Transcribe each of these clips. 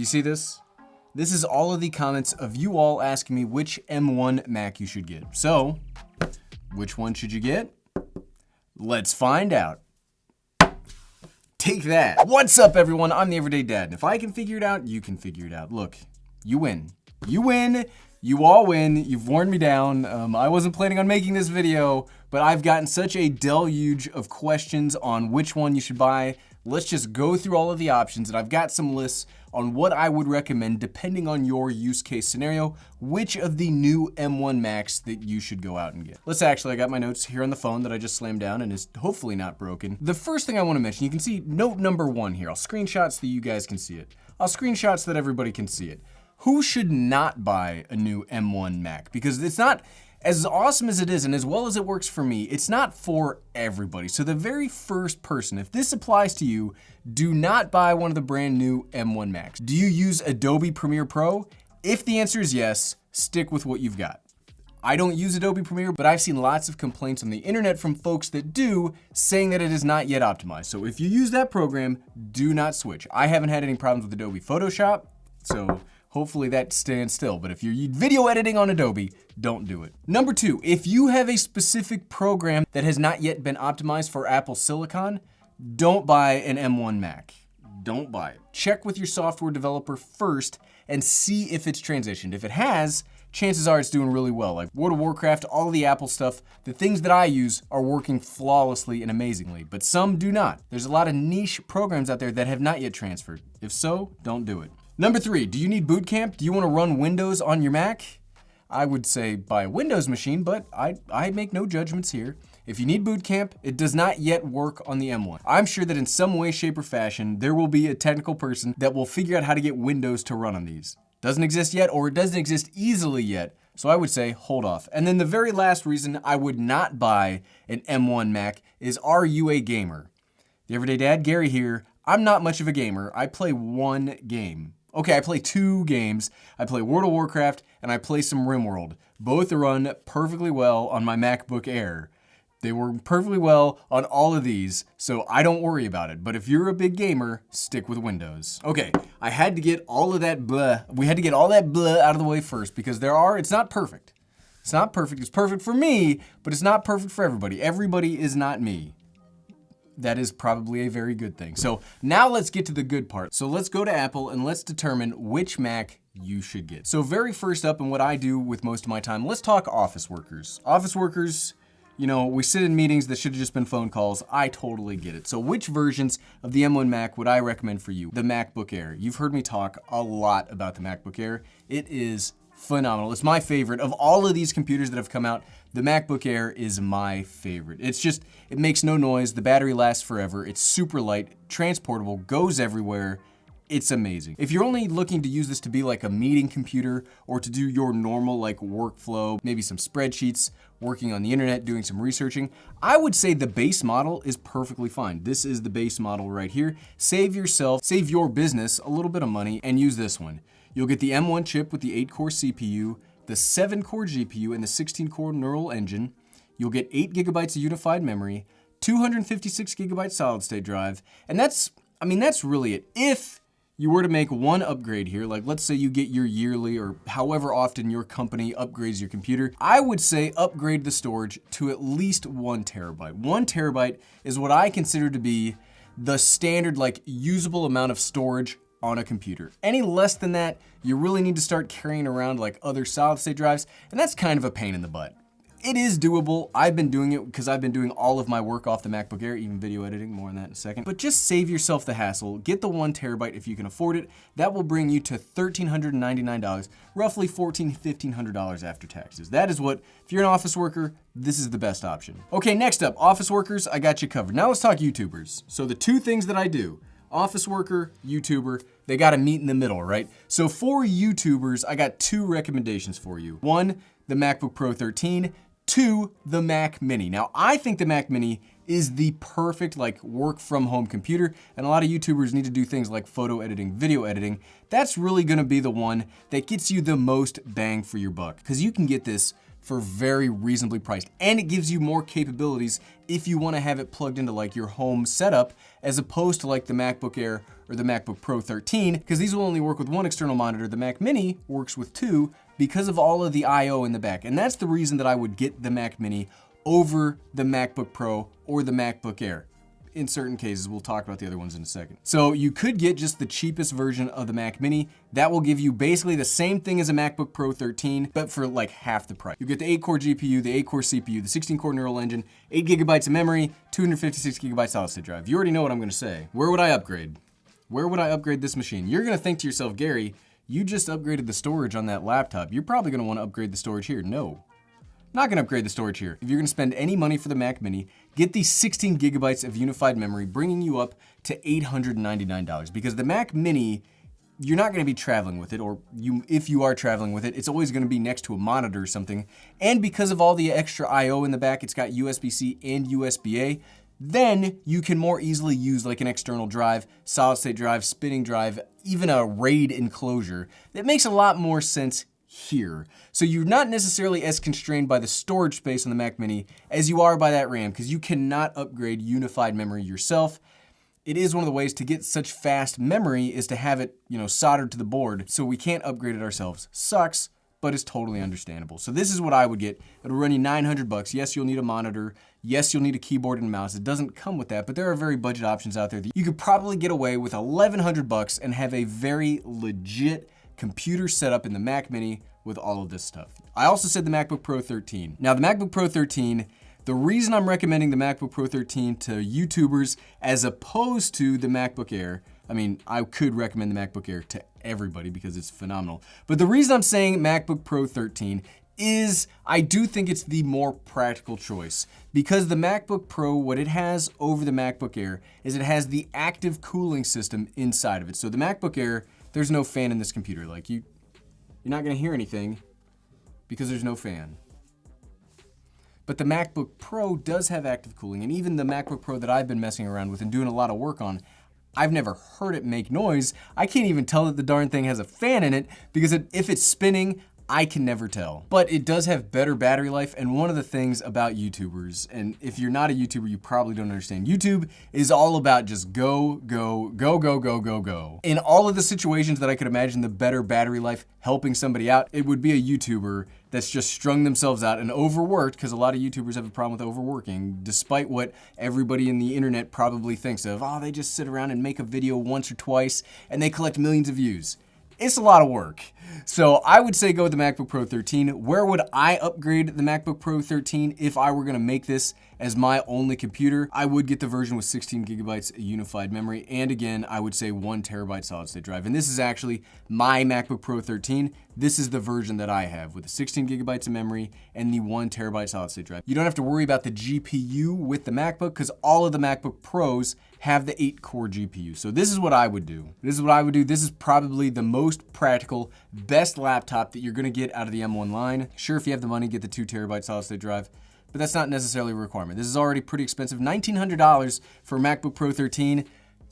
You see this? This is all of the comments of you all asking me which M1 Mac you should get. So, which one should you get? Let's find out. Take that. What's up, everyone? I'm the Everyday Dad, and if I can figure it out, you can figure it out. Look, you win. You win. You all win. You've worn me down. I wasn't planning on making this video, but I've gotten such a deluge of questions on which one you should buy. Let's just go through all of the options, and I've got some lists on what I would recommend depending on your use case scenario, which of the new M1 Macs that you should go out and get. I got my notes here on the phone that I just slammed down and is hopefully not broken. The first thing I want to mention, you can see note number 1 here. I'll screenshot so that you guys can see it. I'll screenshot so that everybody can see it. Who should not buy a new M1 Mac? Because it's not, as awesome as it is and as well as it works for me, it's not for everybody. So the very first person, if this applies to you, do not buy one of the brand new M1 Macs. Do you use Adobe Premiere Pro? If the answer is yes, stick with what you've got. I don't use Adobe Premiere, but I've seen lots of complaints on the internet from folks that do, saying that it is not yet optimized. So if you use that program, do not switch. I haven't had any problems with Adobe Photoshop, so hopefully that stands still, but if you're video editing on Adobe, don't do it. Number 2, if you have a specific program that has not yet been optimized for Apple Silicon, don't buy an M1 Mac. Don't buy it. Check with your software developer first and see if it's transitioned. If it has, chances are it's doing really well. Like World of Warcraft, all of the Apple stuff, the things that I use are working flawlessly and amazingly, but some do not. There's a lot of niche programs out there that have not yet transferred. If so, don't do it. Number 3, do you need boot camp? Do you want to run Windows on your Mac? I would say buy a Windows machine, but I make no judgments here. If you need boot camp, it does not yet work on the M1. I'm sure that in some way, shape, or fashion, there will be a technical person that will figure out how to get Windows to run on these. Doesn't exist yet, or it doesn't exist easily yet, so I would say hold off. And then the very last reason I would not buy an M1 Mac is, are you a gamer? The Everyday Dad, Gary here. I'm not much of a gamer. I play one game. Okay, I play 2 games. I play World of Warcraft and I play some RimWorld. Both run perfectly well on my MacBook Air. They work perfectly well on all of these, so I don't worry about it. But if you're a big gamer, stick with Windows. Okay, I had to get all of that blah. We had to get all that blah out of the way first because it's not perfect. It's not perfect. It's perfect for me, but it's not perfect for everybody. Everybody is not me. That is probably a very good thing. So now let's get to the good part. So let's go to Apple and let's determine which Mac you should get. So very first up, and what I do with most of my time, let's talk office workers. Office workers, you know, we sit in meetings that should have just been phone calls. I totally get it. So which versions of the M1 Mac would I recommend for you? The MacBook Air. You've heard me talk a lot about the MacBook Air. It is phenomenal. It's my favorite. Of all of these computers that have come out, the MacBook Air is my favorite. It makes no noise. The battery lasts forever. It's super light, transportable, goes everywhere. It's amazing. If you're only looking to use this to be like a meeting computer or to do your normal like workflow, maybe some spreadsheets, working on the internet, doing some researching, I would say the base model is perfectly fine. This is the base model right here. Save your business a little bit of money and use this one. You'll get the M1 chip with the 8-core CPU, the 7-core GPU, and the 16-core neural engine. You'll get 8 gigabytes of unified memory, 256 gigabyte solid state drive, and that's really it. If you were to make one upgrade here, like let's say you get your yearly or however often your company upgrades your computer, I would say upgrade the storage to at least 1 terabyte. 1 terabyte is what I consider to be the standard like usable amount of storage on a computer. Any less than that, you really need to start carrying around like other solid state drives, and that's kind of a pain in the butt. It is doable. I've been doing it because I've been doing all of my work off the MacBook Air, even video editing, more on that in a second. But just save yourself the hassle. Get the 1 terabyte if you can afford it. That will bring you to $1,399, roughly $1,500 after taxes. That is what, if you're an office worker, this is the best option. Okay, next up, office workers, I got you covered. Now let's talk YouTubers. So the 2 things that I do, office worker, YouTuber, they gotta meet in the middle, right? So for YouTubers, I got 2 recommendations for you. 1, the MacBook Pro 13, 2, the Mac Mini. Now, I think the Mac Mini is the perfect like work from home computer, and a lot of YouTubers need to do things like photo editing, video editing. That's really gonna be the one that gets you the most bang for your buck, because you can get this for very reasonably priced. And it gives you more capabilities if you want to have it plugged into like your home setup, as opposed to like the MacBook Air or the MacBook Pro 13, because these will only work with one external monitor. The Mac Mini works with two because of all of the I/O in the back. And that's the reason that I would get the Mac Mini over the MacBook Pro or the MacBook Air. In certain cases, we'll talk about the other ones in a second. So you could get just the cheapest version of the Mac Mini. That will give you basically the same thing as a MacBook Pro 13, but for like half the price. You get the 8-core GPU, the 8-core CPU, the 16-core neural engine, 8 gigabytes of memory, 256 gigabyte solid state drive. You already know what I'm gonna say. Where would I upgrade? Where would I upgrade this machine? You're gonna think to yourself, Gary, you just upgraded the storage on that laptop. You're probably gonna wanna upgrade the storage here. No. Not gonna upgrade the storage here. If you're gonna spend any money for the Mac Mini, get the 16 gigabytes of unified memory, bringing you up to $899. Because the Mac Mini, you're not gonna be traveling with it, or if you are traveling with it, it's always gonna be next to a monitor or something. And because of all the extra I/O in the back, it's got USB-C and USB-A, then you can more easily use like an external drive, solid state drive, spinning drive, even a RAID enclosure. That makes a lot more sense here. So you're not necessarily as constrained by the storage space on the Mac Mini as you are by that RAM, because you cannot upgrade unified memory yourself. It is one of the ways to get such fast memory is to have it, soldered to the board. So we can't upgrade it ourselves. Sucks, but it's totally understandable. So this is what I would get. It'll run you $900. Yes, you'll need a monitor. Yes, you'll need a keyboard and mouse. It doesn't come with that, but there are very budget options out there that you could probably get away with $1,100 and have a very legit computer setup in the Mac Mini with all of this stuff. I also said the MacBook Pro 13. Now the MacBook Pro 13, the reason I'm recommending the MacBook Pro 13 to YouTubers as opposed to the MacBook Air, I mean, I could recommend the MacBook Air to everybody because it's phenomenal. But the reason I'm saying MacBook Pro 13 is I do think it's the more practical choice, because the MacBook Pro, what it has over the MacBook Air is it has the active cooling system inside of it. So the MacBook Air, there's no fan in this computer. Like you're not gonna hear anything because there's no fan. But the MacBook Pro does have active cooling, and even the MacBook Pro that I've been messing around with and doing a lot of work on, I've never heard it make noise. I can't even tell that the darn thing has a fan in it, because if it's spinning, I can never tell. But it does have better battery life, and one of the things about YouTubers, and if you're not a YouTuber, you probably don't understand, YouTube is all about just go, go, go, go, go, go, go. In all of the situations that I could imagine the better battery life helping somebody out, it would be a YouTuber that's just strung themselves out and overworked, because a lot of YouTubers have a problem with overworking, despite what everybody in the internet probably thinks of. Oh, they just sit around and make a video once or twice, and they collect millions of views. It's a lot of work. So I would say go with the MacBook Pro 13. Where would I upgrade the MacBook Pro 13 if I were gonna make this as my only computer? I would get the version with 16 gigabytes unified memory, and again, I would say 1 terabyte solid state drive. And this is actually my MacBook Pro 13. This is the version that I have with the 16 gigabytes of memory and the 1 terabyte solid state drive. You don't have to worry about the GPU with the MacBook, because all of the MacBook Pros have the 8-core GPU. So this is what I would do. This is probably the most practical, best laptop that you're gonna get out of the M1 line. Sure, if you have the money, get the 2 terabyte solid state drive, but that's not necessarily a requirement. This is already pretty expensive. $1,900 for a MacBook Pro 13,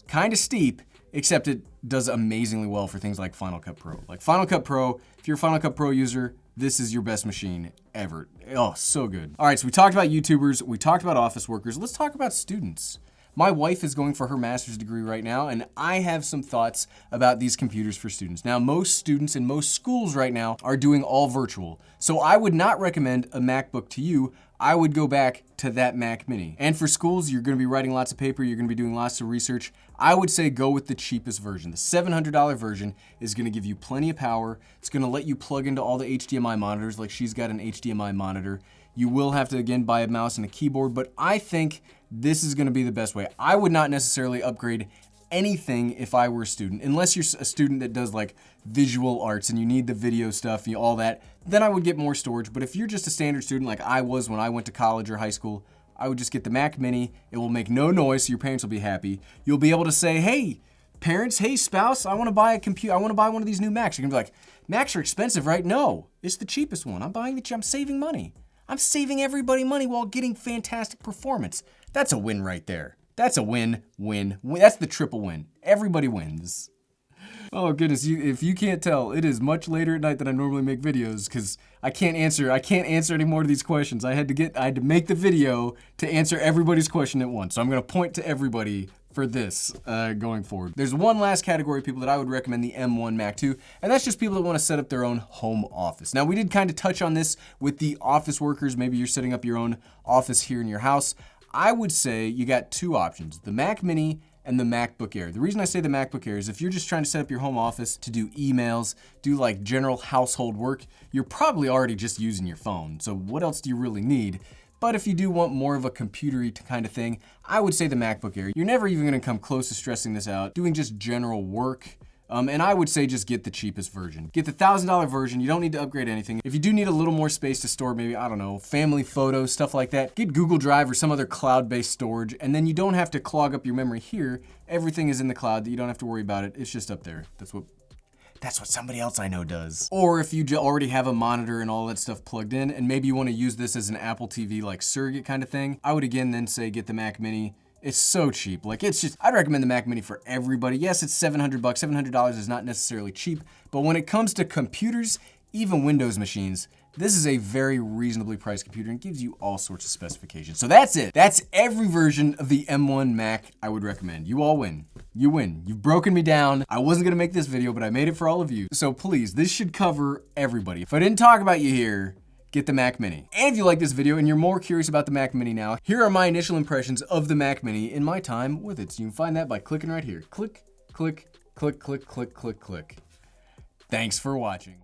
kind of steep, except it does amazingly well for things like Final Cut Pro. Like Final Cut Pro, if you're a Final Cut Pro user, this is your best machine ever. Oh, so good. All right, so we talked about YouTubers, we talked about office workers. Let's talk about students. My wife is going for her master's degree right now, and I have some thoughts about these computers for students. Now, most students in most schools right now are doing all virtual. So I would not recommend a MacBook to you. I would go back to that Mac Mini. And for schools, you're gonna be writing lots of paper, you're gonna be doing lots of research. I would say go with the cheapest version. The $700 version is gonna give you plenty of power. It's gonna let you plug into all the HDMI monitors, like she's got an HDMI monitor. You will have to, again, buy a mouse and a keyboard, but I think this is gonna be the best way. I would not necessarily upgrade anything if I were a student, unless you're a student that does like visual arts and you need the video stuff, all that, then I would get more storage. But if you're just a standard student like I was when I went to college or high school, I would just get the Mac Mini. It will make no noise, so your parents will be happy. You'll be able to say, hey, parents, hey, spouse, I wanna buy a computer, I wanna buy one of these new Macs. You're gonna be like, Macs are expensive, right? No, it's the cheapest one. I'm saving money. I'm saving everybody money while getting fantastic performance. That's a win right there. That's a win, win, win. That's the triple win. Everybody wins. Oh goodness, if you can't tell, it is much later at night than I normally make videos because I can't answer any more of these questions. I had to make the video to answer everybody's question at once. So I'm gonna point to everybody for this going forward. There's one last category of people that I would recommend the M1 Mac to, and that's just people that want to set up their own home office. Now we did kind of touch on this with the office workers. Maybe you're setting up your own office here in your house. I would say you got two options, the Mac Mini and the MacBook Air. The reason I say the MacBook Air is if you're just trying to set up your home office to do emails, do like general household work, you're probably already just using your phone. So what else do you really need? But if you do want more of a computery kind of thing, I would say the MacBook Air. You're never even gonna come close to stressing this out, doing just general work. And I would say just get the cheapest version. Get the $1,000 version, you don't need to upgrade anything. If you do need a little more space to store maybe, I don't know, family photos, stuff like that, get Google Drive or some other cloud-based storage, and then you don't have to clog up your memory here. Everything is in the cloud, that you don't have to worry about it. It's just up there. That's what somebody else I know does. Or if you already have a monitor and all that stuff plugged in, and maybe you wanna use this as an Apple TV like surrogate kind of thing, I would again then say get the Mac Mini. It's so cheap. Like I'd recommend the Mac Mini for everybody. Yes, it's $700. $700 is not necessarily cheap, but when it comes to computers, even Windows machines, this is a very reasonably priced computer and gives you all sorts of specifications. So that's it. That's every version of the M1 Mac I would recommend. You all win. You win. You've broken me down. I wasn't gonna make this video, but I made it for all of you. So please, this should cover everybody. If I didn't talk about you here, get the Mac Mini. And if you like this video and you're more curious about the Mac Mini now, here are my initial impressions of the Mac Mini in my time with it. So you can find that by clicking right here. Click, click, click, click, click, click, click. Thanks for watching.